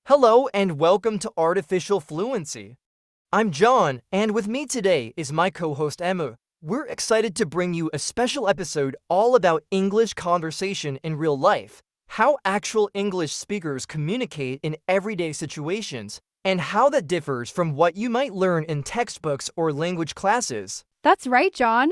Hello and welcome to Artificial Fluency. I'm John, and with me today is my co-host Emma. We're excited to bring you a special episode all about English conversation in real life, how actual English speakers communicate in everyday situations, and how that differs from what you might learn in textbooks or language classes. That's right, John.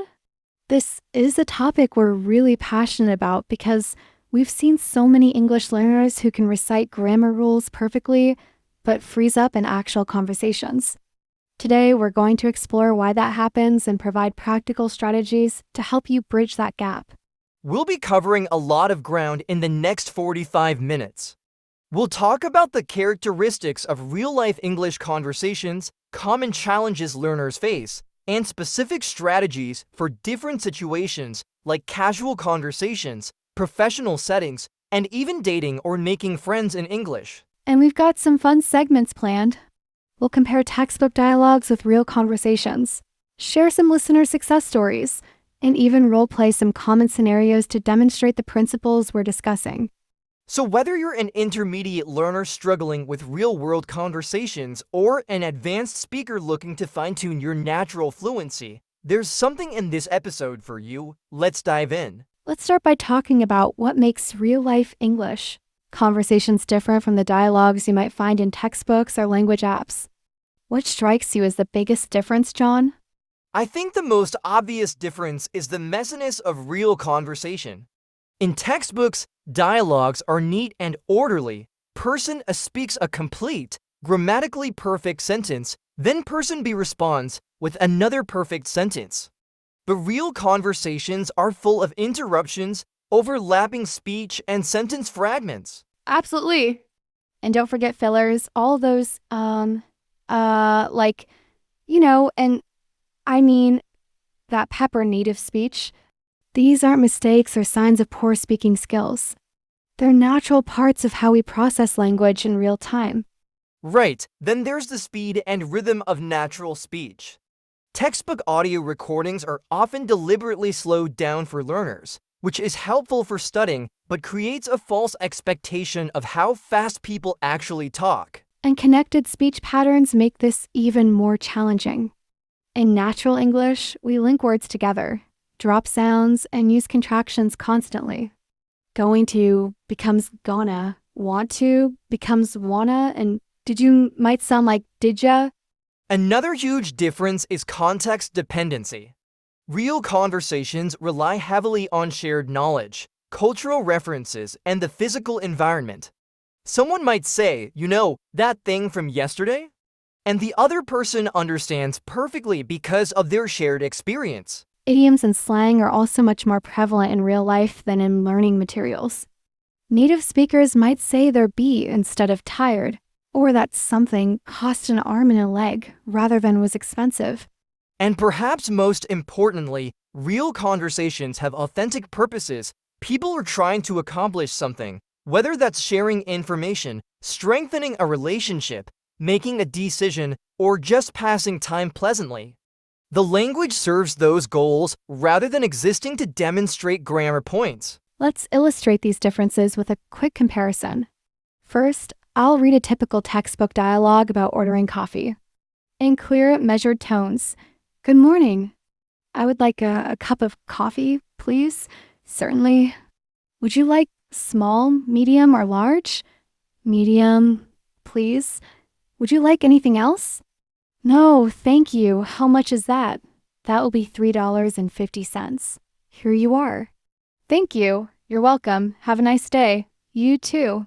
This is a topic we're really passionate about because we've seen so many English learners who can recite grammar rules perfectly, but freeze up in actual conversations. Today, we're going to explore why that happens and provide practical strategies to help you bridge that gap. We'll be covering a lot of ground in the next 45 minutes. We'll talk about the characteristics of real-life English conversations, common challenges learners face, and specific strategies for different situations like casual conversations, professional settings, and even dating or making friends in English. And we've got some fun segments planned. We'll compare textbook dialogues with real conversations, share some listener success stories, and even role-play some common scenarios to demonstrate the principles we're discussing. So whether you're an intermediate learner struggling with real-world conversations or an advanced speaker looking to fine-tune your natural fluency, there's something in this episode for you. Let's dive in. Let's start by talking about what makes real-life English conversations different from the dialogues you might find in textbooks or language apps. What strikes you as the biggest difference, John? I think the most obvious difference is the messiness of real conversation. In textbooks, dialogues are neat and orderly. Person A speaks a complete, grammatically perfect sentence, then person B responds with another perfect sentence. But real conversations are full of interruptions, overlapping speech, and sentence fragments. Absolutely. And don't forget fillers, all those, and I mean, that pepper native speech. These aren't mistakes or signs of poor speaking skills. They're natural parts of how we process language in real time. Right, then there's the speed and rhythm of natural speech. Textbook audio recordings are often deliberately slowed down for learners, which is helpful for studying but creates a false expectation of how fast people actually talk. And connected speech patterns make this even more challenging. In natural English, we link words together, drop sounds, and use contractions constantly. Going to becomes gonna, want to becomes wanna, and did you might sound like didya. Another huge difference is context dependency. Real conversations rely heavily on shared knowledge, cultural references, and the physical environment. Someone might say, that thing from yesterday? And the other person understands perfectly because of their shared experience. Idioms and slang are also much more prevalent in real life than in learning materials. Native speakers might say they're be instead of tired, or that something cost an arm and a leg rather than was expensive. And perhaps most importantly, real conversations have authentic purposes. People are trying to accomplish something, whether that's sharing information, strengthening a relationship, making a decision, or just passing time pleasantly. The language serves those goals rather than existing to demonstrate grammar points. Let's illustrate these differences with a quick comparison. First, I'll read a typical textbook dialogue about ordering coffee. In clear, measured tones. Good morning. I would like a cup of coffee, please. Certainly. Would you like small, medium, or large? Medium, please. Would you like anything else? No, thank you. How much is that? That will be $3.50. Here you are. Thank you. You're welcome. Have a nice day. You too.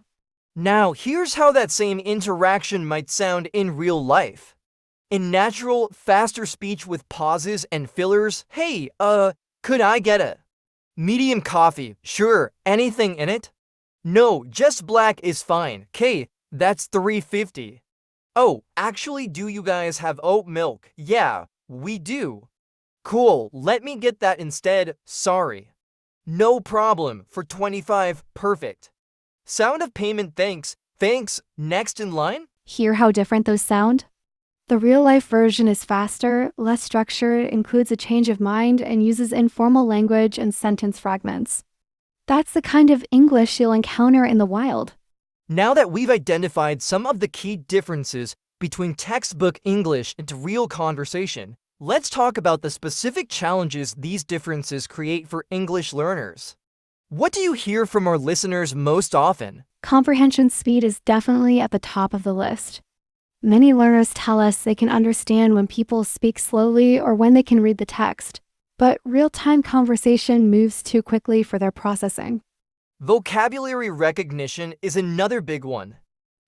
Now, here's how that same interaction might sound in real life. In natural, faster speech with pauses and fillers, hey, could I get a medium coffee? Sure, anything in it? No, just black is fine. 'Kay, that's $3.50. Oh, actually, do you guys have oat milk? Yeah, we do. Cool, let me get that instead. Sorry. No problem, for $25, perfect. Sound of payment, thanks. Thanks, next in line? Hear how different those sound? The real-life version is faster, less structured, includes a change of mind, and uses informal language and sentence fragments. That's the kind of English you'll encounter in the wild. Now that we've identified some of the key differences between textbook English and real conversation, let's talk about the specific challenges these differences create for English learners. What do you hear from our listeners most often? Comprehension speed is definitely at the top of the list. Many learners tell us they can understand when people speak slowly or when they can read the text, but real-time conversation moves too quickly for their processing. Vocabulary recognition is another big one.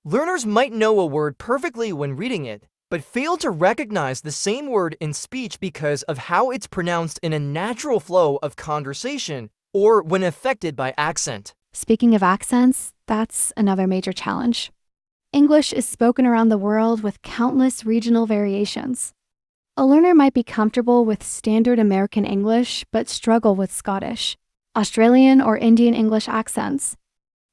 Learners might know a word perfectly when reading it, but fail to recognize the same word in speech because of how it's pronounced in a natural flow of conversation or when affected by accent. Speaking of accents, that's another major challenge. English is spoken around the world with countless regional variations. A learner might be comfortable with standard American English but struggle with Scottish, Australian, or Indian English accents.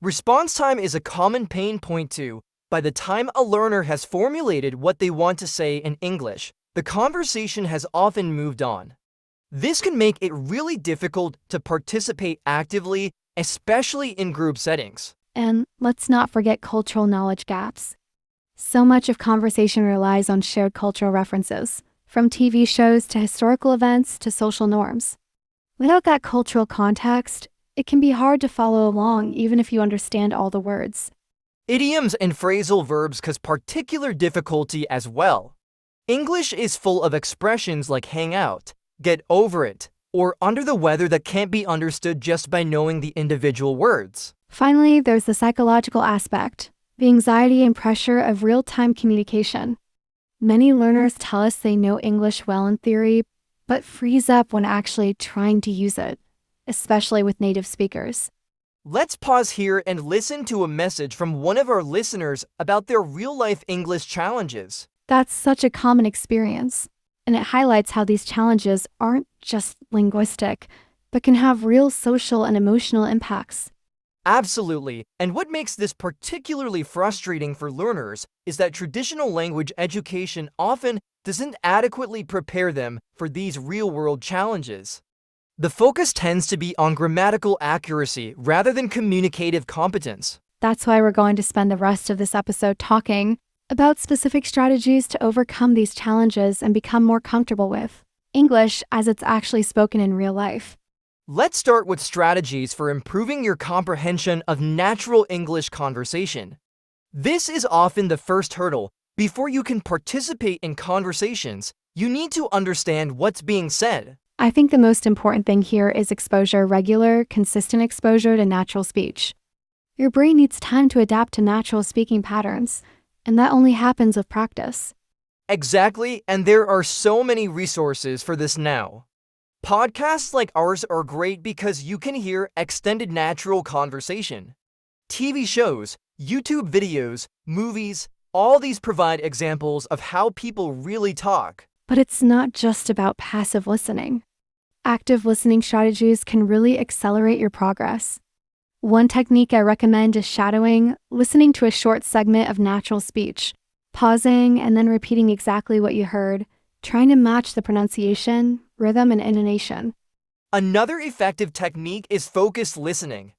Response time is a common pain point too. By the time a learner has formulated what they want to say in English, the conversation has often moved on. This can make it really difficult to participate actively, especially in group settings. And let's not forget cultural knowledge gaps. So much of conversation relies on shared cultural references, from TV shows to historical events to social norms. Without that cultural context, it can be hard to follow along even if you understand all the words. Idioms and phrasal verbs cause particular difficulty as well. English is full of expressions like hang out, get over it, or under the weather that can't be understood just by knowing the individual words. Finally, there's the psychological aspect, the anxiety and pressure of real-time communication. Many learners tell us they know English well in theory, but freeze up when actually trying to use it, especially with native speakers. Let's pause here and listen to a message from one of our listeners about their real-life English challenges. That's such a common experience, and it highlights how these challenges aren't just linguistic, but can have real social and emotional impacts. Absolutely, and what makes this particularly frustrating for learners is that traditional language education often doesn't adequately prepare them for these real-world challenges. The focus tends to be on grammatical accuracy rather than communicative competence. That's why we're going to spend the rest of this episode talking about specific strategies to overcome these challenges and become more comfortable with English as it's actually spoken in real life. Let's start with strategies for improving your comprehension of natural English conversation. This is often the first hurdle. Before you can participate in conversations, you need to understand what's being said. I think the most important thing here is exposure, regular, consistent exposure to natural speech. Your brain needs time to adapt to natural speaking patterns, and that only happens with practice. Exactly, and there are so many resources for this now. Podcasts like ours are great because you can hear extended natural conversation. TV shows, YouTube videos, movies, all these provide examples of how people really talk. But it's not just about passive listening. Active listening strategies can really accelerate your progress. One technique I recommend is shadowing, listening to a short segment of natural speech, pausing and then repeating exactly what you heard, trying to match the pronunciation, rhythm, and intonation. Another effective technique is focused listening.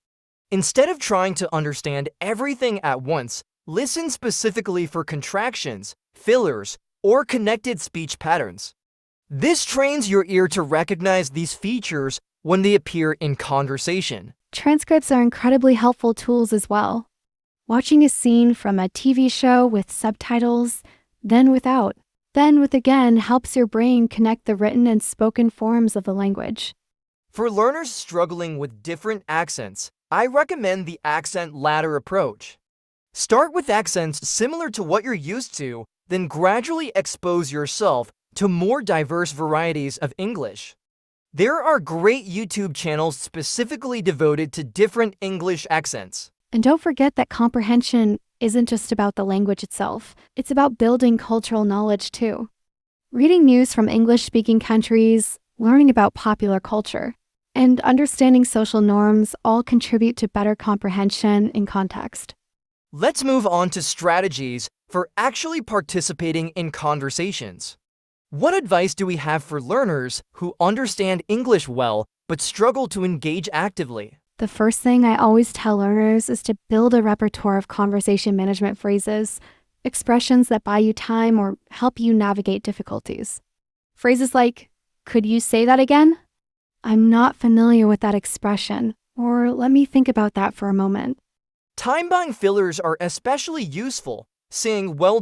Instead of trying to understand everything at once, listen specifically for contractions, fillers, or connected speech patterns. This trains your ear to recognize these features when they appear in conversation. Transcripts are incredibly helpful tools as well. Watching a scene from a TV show with subtitles, then without, then with again helps your brain connect the written and spoken forms of the language. For learners struggling with different accents, I recommend the accent ladder approach. Start with accents similar to what you're used to, then gradually expose yourself to more diverse varieties of English. There are great YouTube channels specifically devoted to different English accents. And don't forget that comprehension isn't just about the language itself, it's about building cultural knowledge too. Reading news from English-speaking countries, learning about popular culture, and understanding social norms all contribute to better comprehension in context. Let's move on to strategies for actually participating in conversations. What advice do we have for learners who understand English well but struggle to engage actively? The first thing I always tell learners is to build a repertoire of conversation management phrases, expressions that buy you time or help you navigate difficulties. Phrases like, "Could you say that again?" "I'm not familiar with that expression," or "Let me think about that for a moment." Time-bound fillers are especially useful. Saying well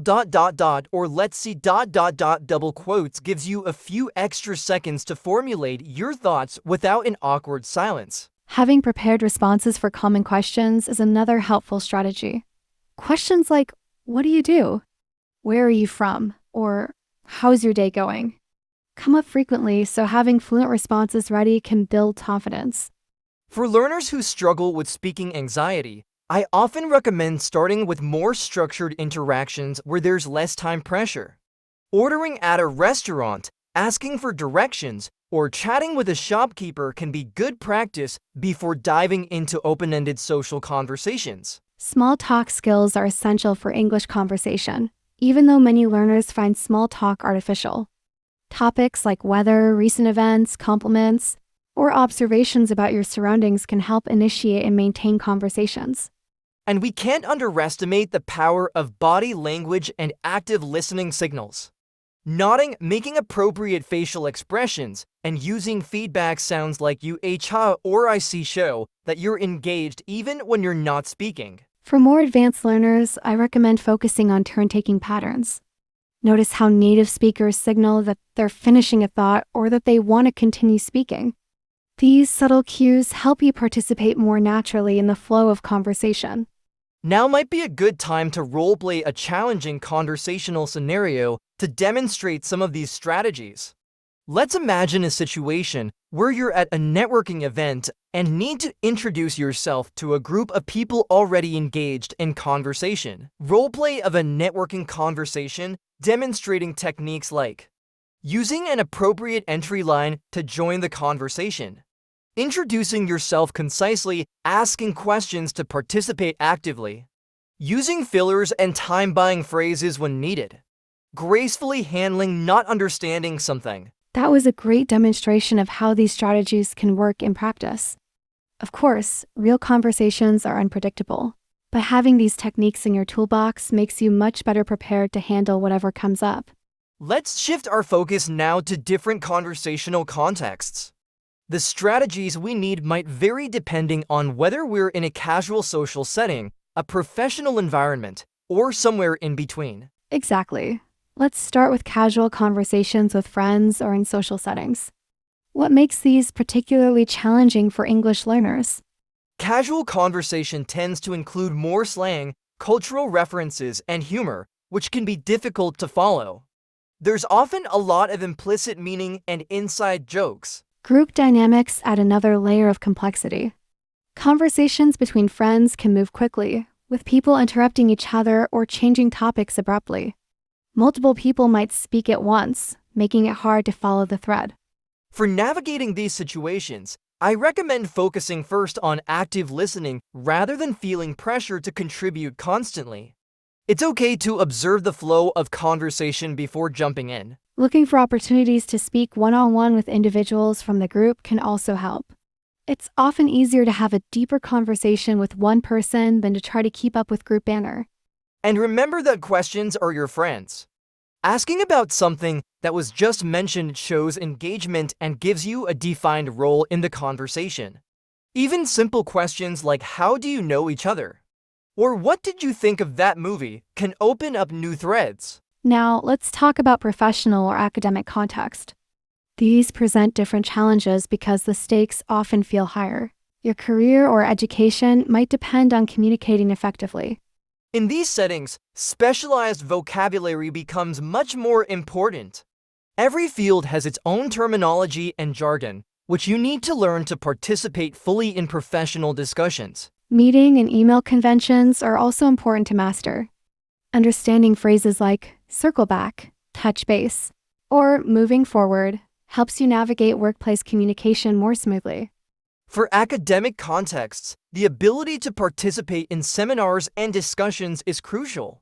or let's see double quotes gives you a few extra seconds to formulate your thoughts without an awkward silence. Having prepared responses for common questions is another helpful strategy. Questions like, "What do you do?" "Where are you from?" or "How's your day going?" come up frequently, so having fluent responses ready can build confidence. For learners who struggle with speaking anxiety, I often recommend starting with more structured interactions where there's less time pressure. Ordering at a restaurant, asking for directions, or chatting with a shopkeeper can be good practice before diving into open-ended social conversations. Small talk skills are essential for English conversation, even though many learners find small talk artificial. Topics like weather, recent events, compliments, or observations about your surroundings can help initiate and maintain conversations. And we can't underestimate the power of body language and active listening signals. Nodding, making appropriate facial expressions, and using feedback sounds like you ha or I see show that you're engaged even when you're not speaking. For more advanced learners, I recommend focusing on turn-taking patterns. Notice how native speakers signal that they're finishing a thought or that they want to continue speaking. These subtle cues help you participate more naturally in the flow of conversation. Now might be a good time to role-play a challenging conversational scenario to demonstrate some of these strategies. Let's imagine a situation where you're at a networking event and need to introduce yourself to a group of people already engaged in conversation. Roleplay of a networking conversation demonstrating techniques like using an appropriate entry line to join the conversation, introducing yourself concisely, asking questions to participate actively, using fillers and time-buying phrases when needed, gracefully handling not understanding something. That was a great demonstration of how these strategies can work in practice. Of course, real conversations are unpredictable, but having these techniques in your toolbox makes you much better prepared to handle whatever comes up. Let's shift our focus now to different conversational contexts. The strategies we need might vary depending on whether we're in a casual social setting, a professional environment, or somewhere in between. Exactly. Let's start with casual conversations with friends or in social settings. What makes these particularly challenging for English learners? Casual conversation tends to include more slang, cultural references, and humor, which can be difficult to follow. There's often a lot of implicit meaning and inside jokes. Group dynamics add another layer of complexity. Conversations between friends can move quickly, with people interrupting each other or changing topics abruptly. Multiple people might speak at once, making it hard to follow the thread. For navigating these situations, I recommend focusing first on active listening rather than feeling pressure to contribute constantly. It's okay to observe the flow of conversation before jumping in. Looking for opportunities to speak one-on-one with individuals from the group can also help. It's often easier to have a deeper conversation with one person than to try to keep up with group banter. And remember that questions are your friends. Asking about something that was just mentioned shows engagement and gives you a defined role in the conversation. Even simple questions like how do you know each other? Or what did you think of that movie can open up new threads. Now, let's talk about professional or academic context. These present different challenges because the stakes often feel higher. Your career or education might depend on communicating effectively. In these settings, specialized vocabulary becomes much more important. Every field has its own terminology and jargon, which you need to learn to participate fully in professional discussions. Meeting and email conventions are also important to master. Understanding phrases like circle back, touch base, or moving forward helps you navigate workplace communication more smoothly. For academic contexts, the ability to participate in seminars and discussions is crucial.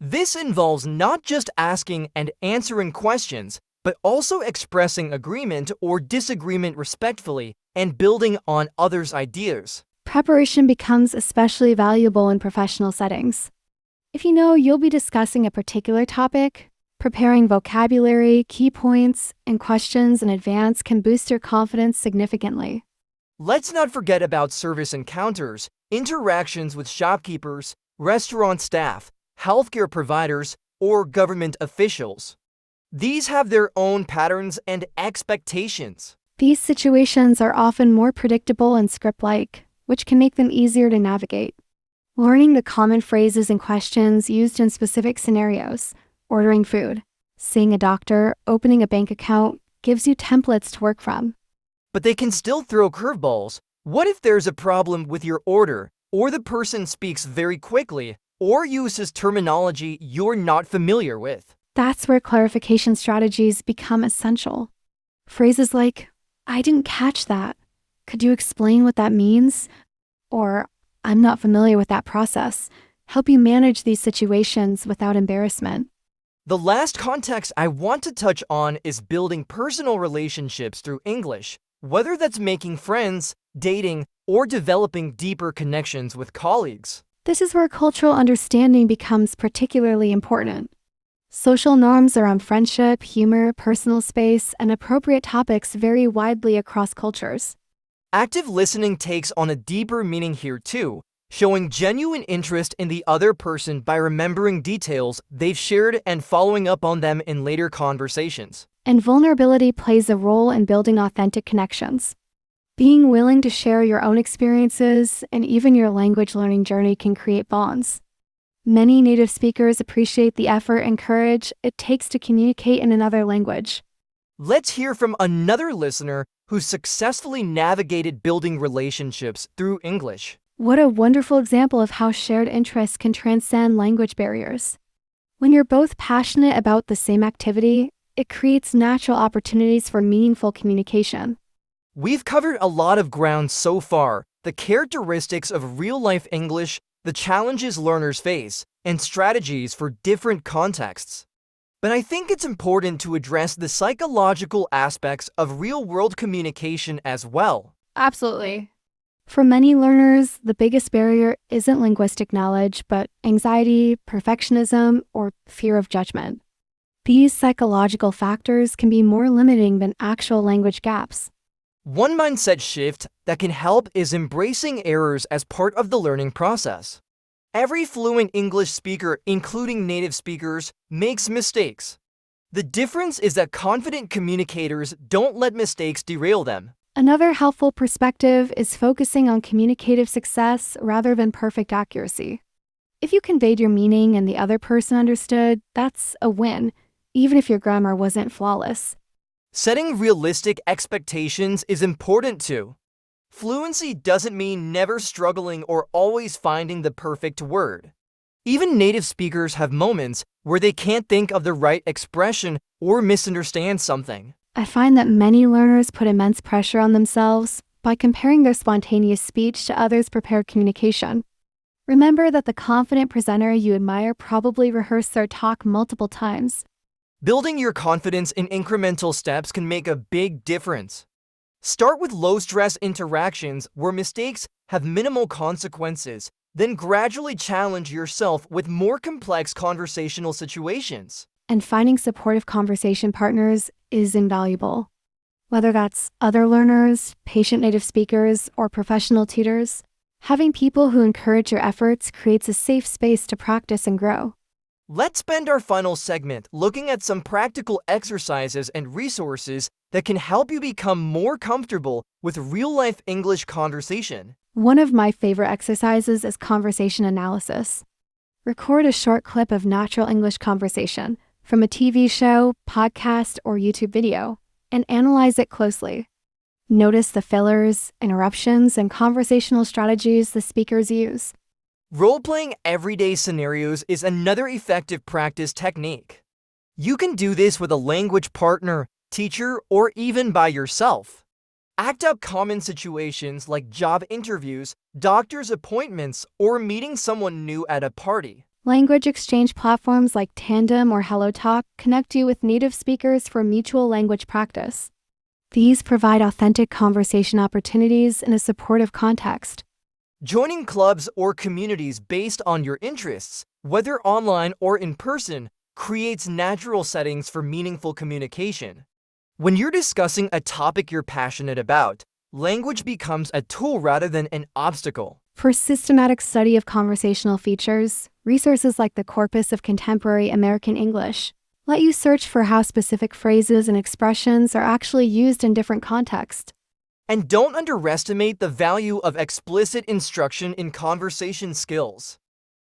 This involves not just asking and answering questions, but also expressing agreement or disagreement respectfully and building on others' ideas. Preparation becomes especially valuable in professional settings. If you know you'll be discussing a particular topic, preparing vocabulary, key points, and questions in advance can boost your confidence significantly. Let's not forget about service encounters, interactions with shopkeepers, restaurant staff, healthcare providers, or government officials. These have their own patterns and expectations. These situations are often more predictable and script-like, which can make them easier to navigate. Learning the common phrases and questions used in specific scenarios, ordering food, seeing a doctor, opening a bank account, gives you templates to work from. But they can still throw curveballs. What if there's a problem with your order, or the person speaks very quickly, or uses terminology you're not familiar with? That's where clarification strategies become essential. Phrases like, "I didn't catch that. Could you explain what that means?" Or, "I'm not familiar with that process," help you manage these situations without embarrassment. The last context I want to touch on is building personal relationships through English, whether that's making friends, dating, or developing deeper connections with colleagues. This is where cultural understanding becomes particularly important. Social norms around friendship, humor, personal space, and appropriate topics vary widely across cultures. Active listening takes on a deeper meaning here too, showing genuine interest in the other person by remembering details they've shared and following up on them in later conversations. And vulnerability plays a role in building authentic connections. Being willing to share your own experiences and even your language learning journey can create bonds. Many native speakers appreciate the effort and courage it takes to communicate in another language. Let's hear from another listener who successfully navigated building relationships through English. What a wonderful example of how shared interests can transcend language barriers. When you're both passionate about the same activity, it creates natural opportunities for meaningful communication. We've covered a lot of ground so far: the characteristics of real-life English, the challenges learners face, and strategies for different contexts. But I think it's important to address the psychological aspects of real-world communication as well. Absolutely. For many learners, the biggest barrier isn't linguistic knowledge, but anxiety, perfectionism, or fear of judgment. These psychological factors can be more limiting than actual language gaps. One mindset shift that can help is embracing errors as part of the learning process. Every fluent English speaker, including native speakers, makes mistakes. The difference is that confident communicators don't let mistakes derail them. Another helpful perspective is focusing on communicative success rather than perfect accuracy. If you conveyed your meaning and the other person understood, that's a win, even if your grammar wasn't flawless. Setting realistic expectations is important too. Fluency doesn't mean never struggling or always finding the perfect word. Even native speakers have moments where they can't think of the right expression or misunderstand something. I find that many learners put immense pressure on themselves by comparing their spontaneous speech to others' prepared communication. Remember that the confident presenter you admire probably rehearsed their talk multiple times. Building your confidence in incremental steps can make a big difference. Start with low-stress interactions where mistakes have minimal consequences, then gradually challenge yourself with more complex conversational situations. And finding supportive conversation partners is invaluable. Whether that's other learners, patient native speakers, or professional tutors, having people who encourage your efforts creates a safe space to practice and grow. Let's spend our final segment looking at some practical exercises and resources that can help you become more comfortable with real-life English conversation. One of my favorite exercises is conversation analysis. Record a short clip of natural English conversation from a TV show, podcast, or YouTube video, and analyze it closely. Notice the fillers, interruptions, and conversational strategies the speakers use. Role-playing everyday scenarios is another effective practice technique. You can do this with a language partner, teacher, or even by yourself. Act out common situations like job interviews, doctor's appointments, or meeting someone new at a party. Language exchange platforms like Tandem or HelloTalk connect you with native speakers for mutual language practice. These provide authentic conversation opportunities in a supportive context. Joining clubs or communities based on your interests, whether online or in person, creates natural settings for meaningful communication. When you're discussing a topic you're passionate about, language becomes a tool rather than an obstacle. For systematic study of conversational features, resources like the Corpus of Contemporary American English let you search for how specific phrases and expressions are actually used in different contexts. And don't underestimate the value of explicit instruction in conversation skills.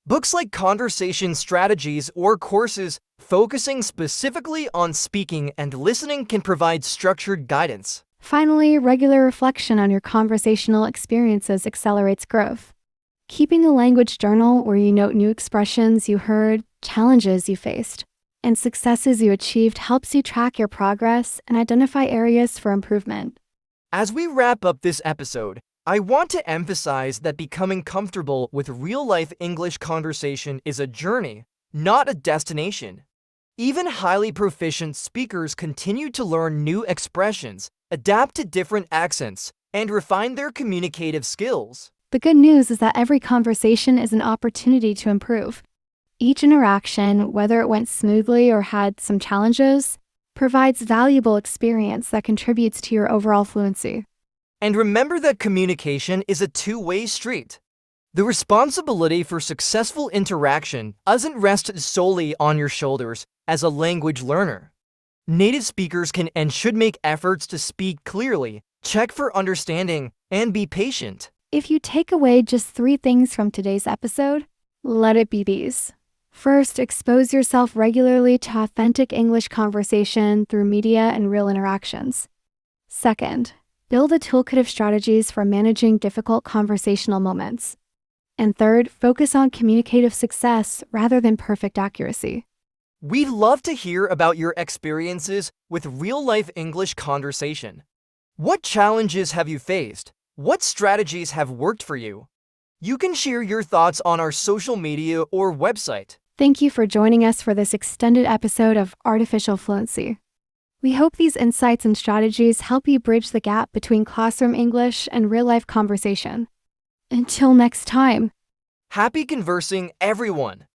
Books like Conversation Strategies or courses focusing specifically on speaking and listening can provide structured guidance. Finally, regular reflection on your conversational experiences accelerates growth. Keeping a language journal where you note new expressions you heard, challenges you faced, and successes you achieved helps you track your progress and identify areas for improvement. As we wrap up this episode, I want to emphasize that becoming comfortable with real-life English conversation is a journey, not a destination. Even highly proficient speakers continue to learn new expressions, adapt to different accents, and refine their communicative skills. The good news is that every conversation is an opportunity to improve. Each interaction, whether it went smoothly or had some challenges, provides valuable experience that contributes to your overall fluency. And remember that communication is a two-way street. The responsibility for successful interaction doesn't rest solely on your shoulders as a language learner. Native speakers can and should make efforts to speak clearly, check for understanding, and be patient. If you take away just 3 things from today's episode, let it be these. First, expose yourself regularly to authentic English conversation through media and real interactions. Second, build a toolkit of strategies for managing difficult conversational moments. And third, focus on communicative success rather than perfect accuracy. We'd love to hear about your experiences with real-life English conversation. What challenges have you faced? What strategies have worked for you? You can share your thoughts on our social media or website. Thank you for joining us for this extended episode of Artificial Fluency. We hope these insights and strategies help you bridge the gap between classroom English and real-life conversation. Until next time. Happy conversing, everyone!